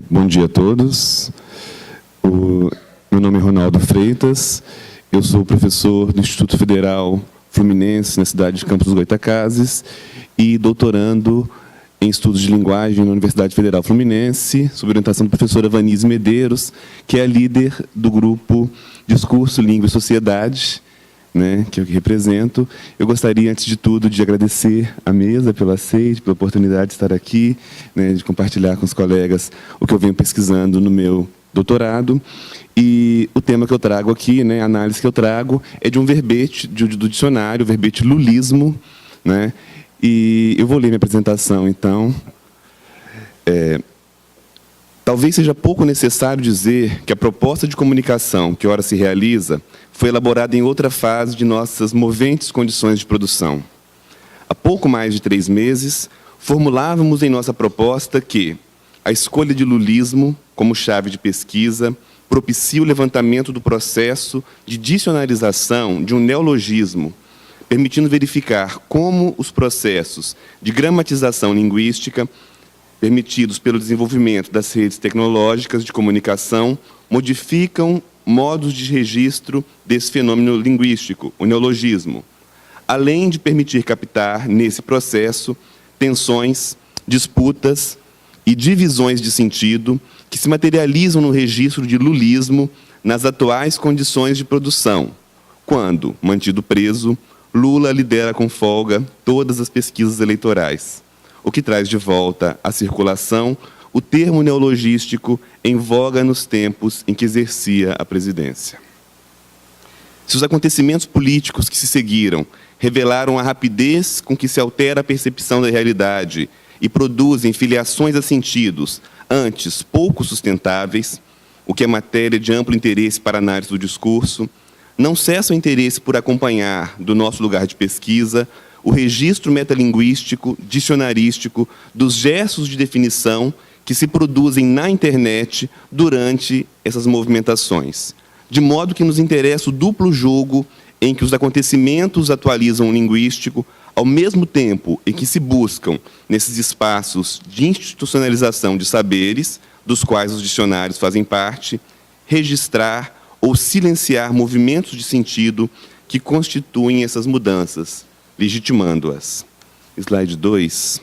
Bom dia a todos. Meu nome é Ronaldo Freitas, eu sou professor do Instituto Federal Fluminense, na cidade de Campos dos Goytacazes, e doutorando em estudos de linguagem na Universidade Federal Fluminense, sob orientação da professora Vanise Medeiros, que é a líder do grupo Discurso, Língua e Sociedade, né, que eu represento. Eu gostaria, antes de tudo, de agradecer à mesa pelo aceite, pela oportunidade de estar aqui, né, de compartilhar com os colegas o que eu venho pesquisando no meu doutorado. E o tema que eu trago aqui, né, a análise que eu trago, é de um verbete do dicionário, o verbete lulismo, né, e eu vou ler minha apresentação, então. Talvez seja pouco necessário dizer que a proposta de comunicação que ora se realiza foi elaborada em outra fase de nossas moventes condições de produção. Há pouco mais de 3 meses, formulávamos em nossa proposta que a escolha de lulismo como chave de pesquisa propicia o levantamento do processo de dicionarização de um neologismo, permitindo verificar como os processos de gramatização linguística permitidos pelo desenvolvimento das redes tecnológicas de comunicação modificam modos de registro desse fenômeno linguístico, o neologismo, além de permitir captar, nesse processo, tensões, disputas e divisões de sentido que se materializam no registro de lulismo nas atuais condições de produção, quando, mantido preso, Lula lidera com folga todas as pesquisas eleitorais, o que traz de volta à circulação o termo neologístico em voga nos tempos em que exercia a presidência. Se os acontecimentos políticos que se seguiram revelaram a rapidez com que se altera a percepção da realidade e produzem filiações a sentidos antes pouco sustentáveis, o que é matéria de amplo interesse para a análise do discurso, não cessa o interesse por acompanhar, do nosso lugar de pesquisa, o registro metalinguístico, dicionarístico, dos gestos de definição que se produzem na internet durante essas movimentações. De modo que nos interessa o duplo jogo em que os acontecimentos atualizam o linguístico, ao mesmo tempo em que se buscam, nesses espaços de institucionalização de saberes, dos quais os dicionários fazem parte, registrar ou silenciar movimentos de sentido que constituem essas mudanças, legitimando-as. Slide 2.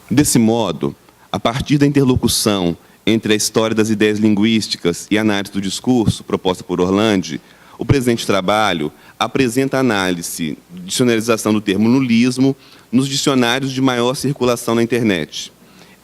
Desse modo, a partir da interlocução entre a história das ideias linguísticas e a análise do discurso, proposta por Orlandi, o presente trabalho apresenta a análise de dicionarização do termo lulismo nos dicionários de maior circulação na internet,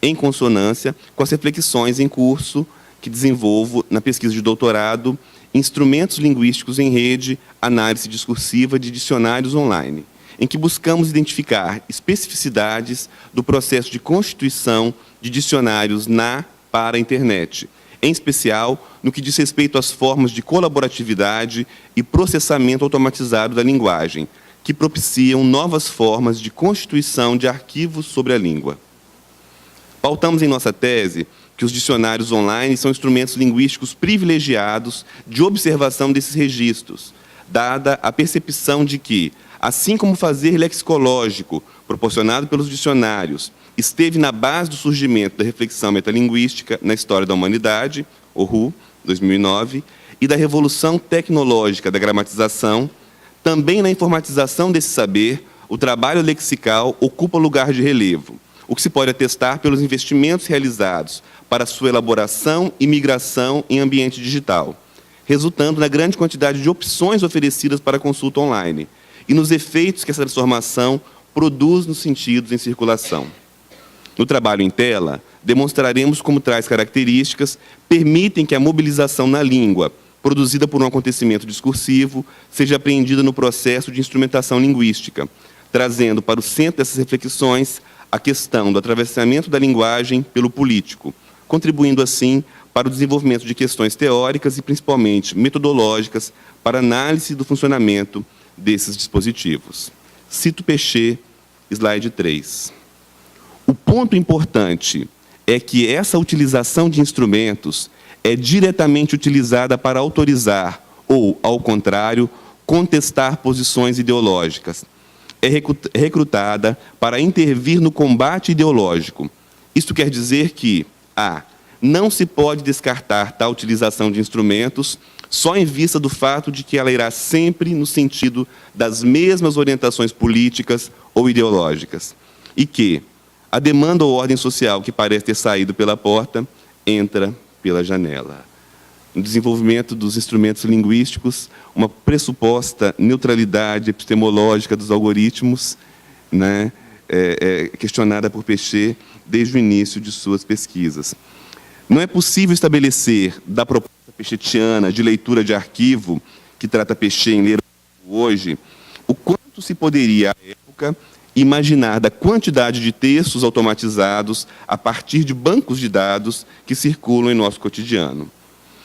em consonância com as reflexões em curso que desenvolvo na pesquisa de doutorado Instrumentos Linguísticos em Rede, Análise Discursiva de Dicionários Online, em que buscamos identificar especificidades do processo de constituição de dicionários para a internet, em especial no que diz respeito às formas de colaboratividade e processamento automatizado da linguagem, que propiciam novas formas de constituição de arquivos sobre a língua. Pautamos em nossa tese que os dicionários online são instrumentos linguísticos privilegiados de observação desses registros, dada a percepção de que, assim como o fazer lexicológico proporcionado pelos dicionários esteve na base do surgimento da reflexão metalinguística na história da humanidade, Oru, 2009, e da revolução tecnológica da gramatização, também na informatização desse saber, o trabalho lexical ocupa lugar de relevo, o que se pode atestar pelos investimentos realizados para sua elaboração e migração em ambiente digital, resultando na grande quantidade de opções oferecidas para consulta online e nos efeitos que essa transformação produz nos sentidos em circulação. No trabalho em tela, demonstraremos como tais características permitem que a mobilização na língua, produzida por um acontecimento discursivo, seja apreendida no processo de instrumentação linguística, trazendo para o centro dessas reflexões a questão do atravessamento da linguagem pelo político, contribuindo, assim, para o desenvolvimento de questões teóricas e, principalmente, metodológicas para análise do funcionamento desses dispositivos. Cito Pechet, slide 3. O ponto importante é que essa utilização de instrumentos é diretamente utilizada para autorizar ou, ao contrário, contestar posições ideológicas. É recrutada para intervir no combate ideológico. Isto quer dizer que, A. Não se pode descartar tal utilização de instrumentos só em vista do fato de que ela irá sempre no sentido das mesmas orientações políticas ou ideológicas, e que a demanda ou ordem social que parece ter saído pela porta entra pela janela. No desenvolvimento dos instrumentos linguísticos, uma pressuposta neutralidade epistemológica dos algoritmos, né, questionada por Péchet desde o início de suas pesquisas. Não é possível estabelecer, da proposta péchetiana de leitura de arquivo, que trata Péchet em Ler hoje, o quanto se poderia, à época, imaginar da quantidade de textos automatizados a partir de bancos de dados que circulam em nosso cotidiano.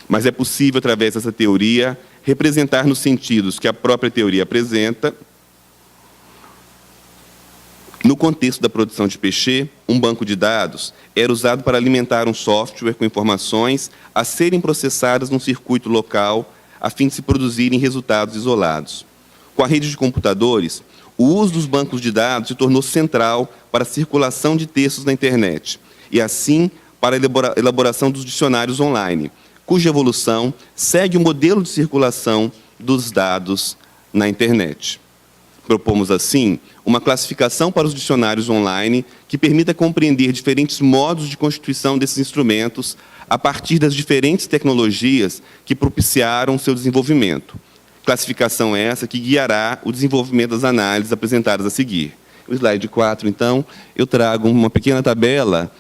Mas é possível, através dessa teoria, representar nos sentidos que a própria teoria apresenta. No contexto da produção de Péchet, um banco de dados era usado para alimentar um software com informações a serem processadas num circuito local, a fim de se produzirem resultados isolados. Com a rede de computadores, o uso dos bancos de dados se tornou central para a circulação de textos na internet, e assim para a elaboração dos dicionários online, cuja evolução segue o modelo de circulação dos dados na internet. Propomos, assim, uma classificação para os dicionários online que permita compreender diferentes modos de constituição desses instrumentos a partir das diferentes tecnologias que propiciaram seu desenvolvimento. Classificação essa que guiará o desenvolvimento das análises apresentadas a seguir. No slide 4, então, eu trago uma pequena tabela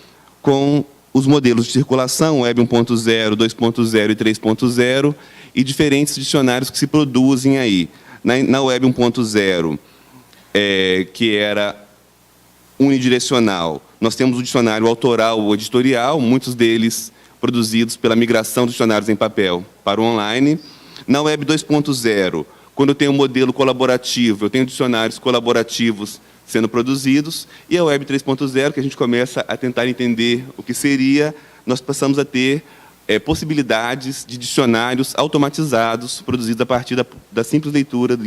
com os modelos de circulação, Web 1.0, 2.0 e 3.0, e diferentes dicionários que se produzem aí. Na Web 1.0, que era unidirecional, nós temos o dicionário autoral ou editorial, muitos deles produzidos pela migração dos dicionários em papel para o online. Na Web 2.0, quando eu tenho um modelo colaborativo, eu tenho dicionários colaborativos sendo produzidos, e a Web 3.0, que a gente começa a tentar entender o que seria, nós passamos a ter possibilidades de dicionários automatizados, produzidos a partir da simples leitura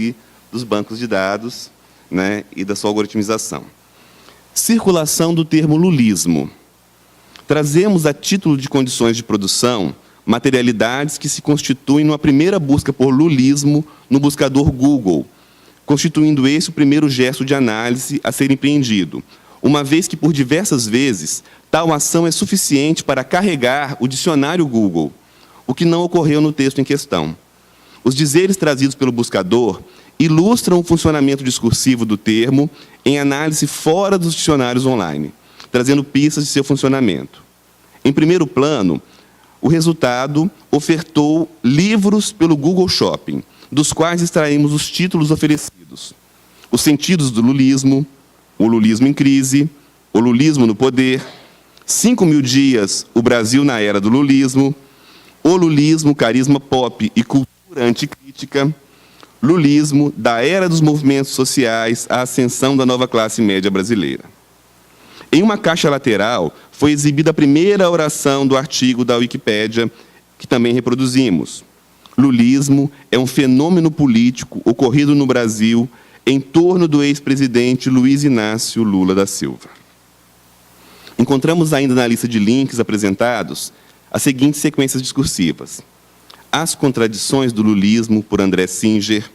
dos bancos de dados, né, e da sua algoritmização. Circulação do termo lulismo. Trazemos a título de condições de produção materialidades que se constituem numa primeira busca por lulismo no buscador Google, constituindo esse o primeiro gesto de análise a ser empreendido, uma vez que, por diversas vezes, tal ação é suficiente para carregar o dicionário Google, o que não ocorreu no texto em questão. Os dizeres trazidos pelo buscador ilustram o funcionamento discursivo do termo em análise fora dos dicionários online, trazendo pistas de seu funcionamento. Em primeiro plano, o resultado ofertou livros pelo Google Shopping, dos quais extraímos os títulos oferecidos: Os Sentidos do Lulismo, O Lulismo em Crise, O Lulismo no Poder, 5.000 Dias, O Brasil na Era do Lulismo, O Lulismo, Carisma Pop e Cultura Anticrítica, Lulismo, da Era dos Movimentos Sociais à Ascensão da Nova Classe Média Brasileira. Em uma caixa lateral, foi exibida a primeira oração do artigo da Wikipédia, que também reproduzimos. Lulismo é um fenômeno político ocorrido no Brasil em torno do ex-presidente Luiz Inácio Lula da Silva. Encontramos ainda na lista de links apresentados as seguintes sequências discursivas: As Contradições do Lulismo, por André Singer,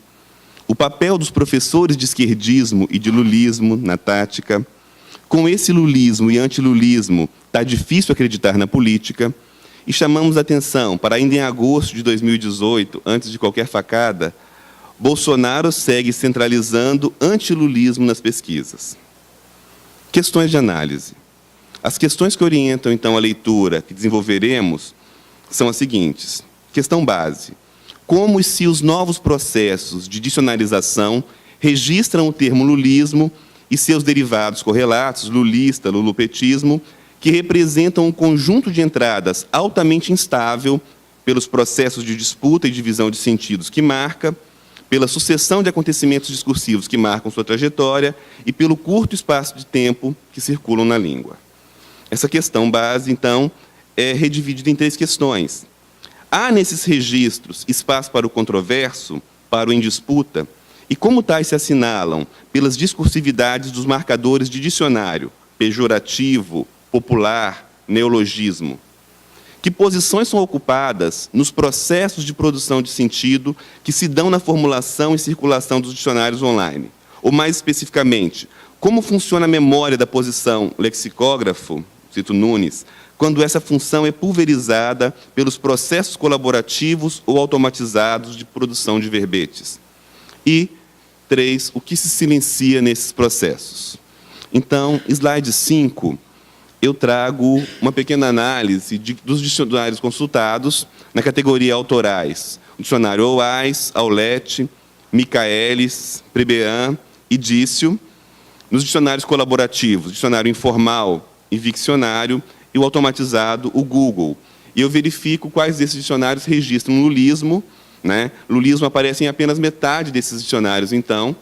O Papel dos Professores de Esquerdismo e de Lulismo na Tática, Com esse lulismo e antilulismo, está difícil acreditar na política, e chamamos a atenção para, ainda em agosto de 2018, antes de qualquer facada, Bolsonaro segue centralizando antilulismo nas pesquisas. Questões de análise. As questões que orientam, então, a leitura que desenvolveremos são as seguintes. Questão base: como e se os novos processos de dicionarização registram o termo lulismo e seus derivados correlatos, lulista, lulopetismo, que representam um conjunto de entradas altamente instável pelos processos de disputa e divisão de sentidos que marca, pela sucessão de acontecimentos discursivos que marcam sua trajetória e pelo curto espaço de tempo que circulam na língua. Essa questão base, então, é redividida em 3 questões. Há nesses registros espaço para o controverso, para o em disputa? E como tais se assinalam pelas discursividades dos marcadores de dicionário, pejorativo, popular, neologismo? Que posições são ocupadas nos processos de produção de sentido que se dão na formulação e circulação dos dicionários online? Ou, mais especificamente, como funciona a memória da posição lexicógrafo, cito Nunes, quando essa função é pulverizada pelos processos colaborativos ou automatizados de produção de verbetes? E, 3, o que se silencia nesses processos? Então, slide 5, eu trago uma pequena análise dos dicionários consultados na categoria autorais. O dicionário OAIS, Aulete, Michaelis, Prebean e Dício. Nos dicionários colaborativos, dicionário informal e Viccionário, e o automatizado, o Google. E eu verifico quais desses dicionários registram lulismo, né? Lulismo aparece em apenas metade desses dicionários, então,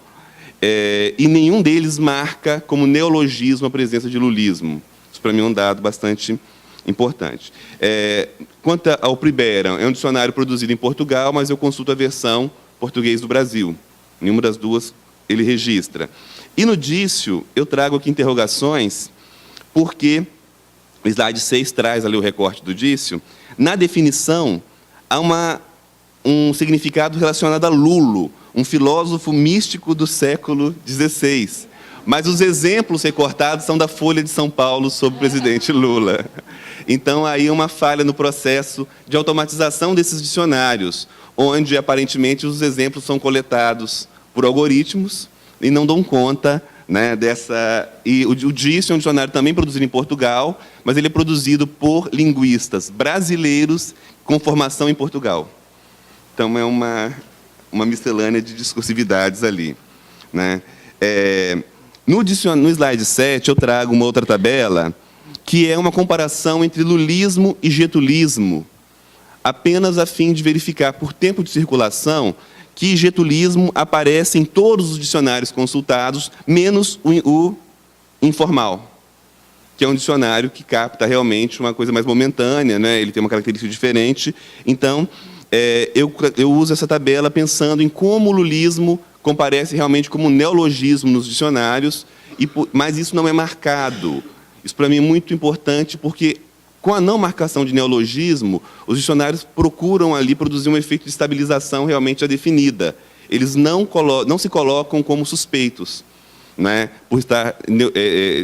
e nenhum deles marca como neologismo a presença de lulismo. Isso, para mim, é um dado bastante importante. Quanto ao Priberan, é um dicionário produzido em Portugal, mas eu consulto a versão português do Brasil. Nenhuma das duas ele registra. E no Dício, eu trago aqui interrogações, porque o slide 6 traz ali o recorte do Dício. Na definição, há um significado relacionado a Lulo, um filósofo místico do século XVI. Mas os exemplos recortados são da Folha de São Paulo sobre o presidente Lula. Então, aí uma falha no processo de automatização desses dicionários, onde, aparentemente, os exemplos são coletados por algoritmos e não dão conta, né, dessa... E o Dício é um dicionário também produzido em Portugal, mas ele é produzido por linguistas brasileiros com formação em Portugal. Então, é uma miscelânea de discursividades ali, né? No slide 7, eu trago uma outra tabela, que é uma comparação entre lulismo e getulismo, apenas a fim de verificar, por tempo de circulação, que getulismo aparece em todos os dicionários consultados, menos o informal, que é um dicionário que capta realmente uma coisa mais momentânea, né? Ele tem uma característica diferente. Então, eu uso essa tabela pensando em como o lulismo comparece realmente como neologismo nos dicionários, mas isso não é marcado. Isso, para mim, é muito importante, porque, com a não marcação de neologismo, os dicionários procuram ali produzir um efeito de estabilização realmente já definida. Eles não se colocam como suspeitos, né, por estar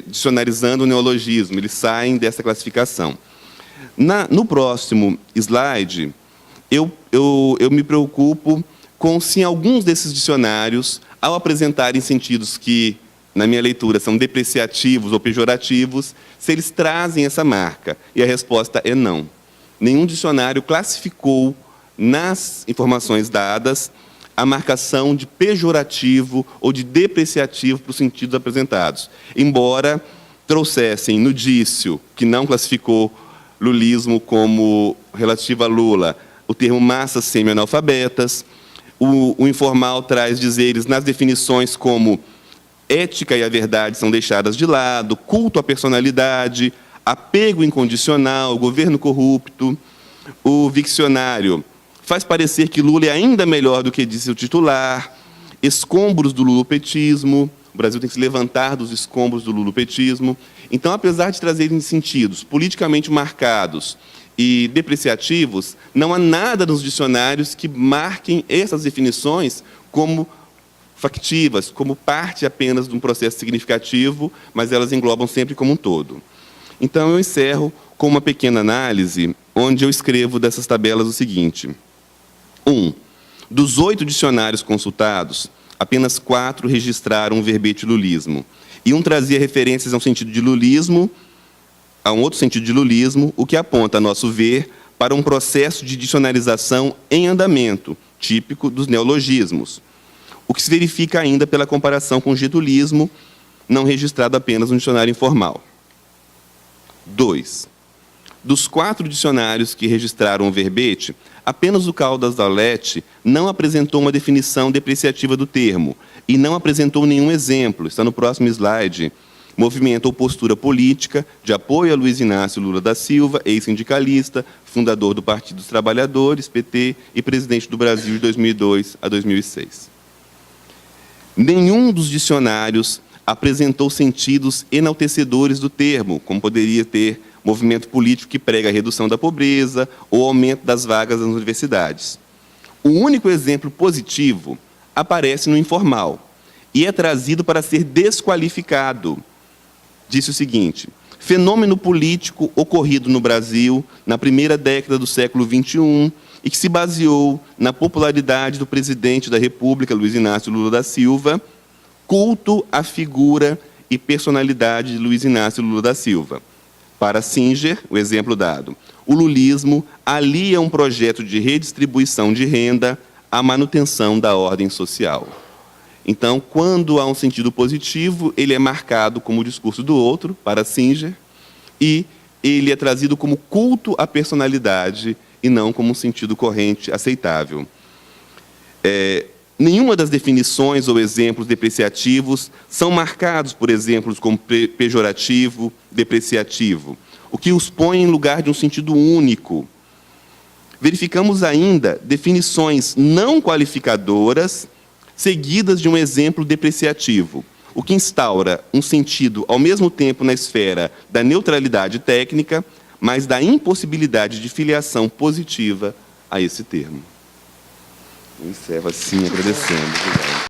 dicionarizando o neologismo. Eles saem dessa classificação. No próximo slide, eu me preocupo com se alguns desses dicionários, ao apresentarem sentidos que, na minha leitura, são depreciativos ou pejorativos, se eles trazem essa marca. E a resposta é não. Nenhum dicionário classificou, nas informações dadas, a marcação de pejorativo ou de depreciativo para os sentidos apresentados. Embora trouxessem no Dício, que não classificou lulismo como relativo a Lula, o termo massas semi-analfabetas. O informal traz dizeres nas definições como ética e a verdade são deixadas de lado, culto à personalidade, apego incondicional, governo corrupto. O Viccionário faz parecer que Lula é ainda melhor do que disse o titular, escombros do lulopetismo, o Brasil tem que se levantar dos escombros do lulopetismo. Então, apesar de trazerem sentidos politicamente marcados e depreciativos, não há nada nos dicionários que marquem essas definições como factivas, como parte apenas de um processo significativo, mas elas englobam sempre como um todo. Então, eu encerro com uma pequena análise, onde eu escrevo dessas tabelas o seguinte. 1. Dos 8 dicionários consultados, apenas 4 registraram o verbete lulismo, e um trazia referências a um sentido de lulismo, a um outro sentido de lulismo, o que aponta, a nosso ver, para um processo de dicionarização em andamento, típico dos neologismos, o que se verifica ainda pela comparação com o getulismo, não registrado apenas no dicionário informal. 2. Dos 4 dicionários que registraram o verbete, apenas o Caldas Aulete não apresentou uma definição depreciativa do termo e não apresentou nenhum exemplo. Está no próximo slide. Movimento ou postura política de apoio a Luiz Inácio Lula da Silva, ex-sindicalista, fundador do Partido dos Trabalhadores, PT, e presidente do Brasil de 2002 a 2006. Nenhum dos dicionários apresentou sentidos enaltecedores do termo, como poderia ter movimento político que prega a redução da pobreza ou aumento das vagas nas universidades. O único exemplo positivo aparece no informal e é trazido para ser desqualificado. Disse o seguinte: fenômeno político ocorrido no Brasil na primeira década do século XXI e que se baseou na popularidade do presidente da República, Luiz Inácio Lula da Silva, culto à figura e personalidade de Luiz Inácio Lula da Silva. Para Singer, o exemplo dado, o lulismo alia um projeto de redistribuição de renda à manutenção da ordem social. Então, quando há um sentido positivo, ele é marcado como o discurso do outro, para Singer, e ele é trazido como culto à personalidade e não como um sentido corrente aceitável. Nenhuma das definições ou exemplos depreciativos são marcados por exemplos como pejorativo, depreciativo, o que os põe em lugar de um sentido único. Verificamos ainda definições não qualificadoras seguidas de um exemplo depreciativo, o que instaura um sentido, ao mesmo tempo, na esfera da neutralidade técnica, mas da impossibilidade de filiação positiva a esse termo. Eu encerro assim, agradecendo. Obrigado.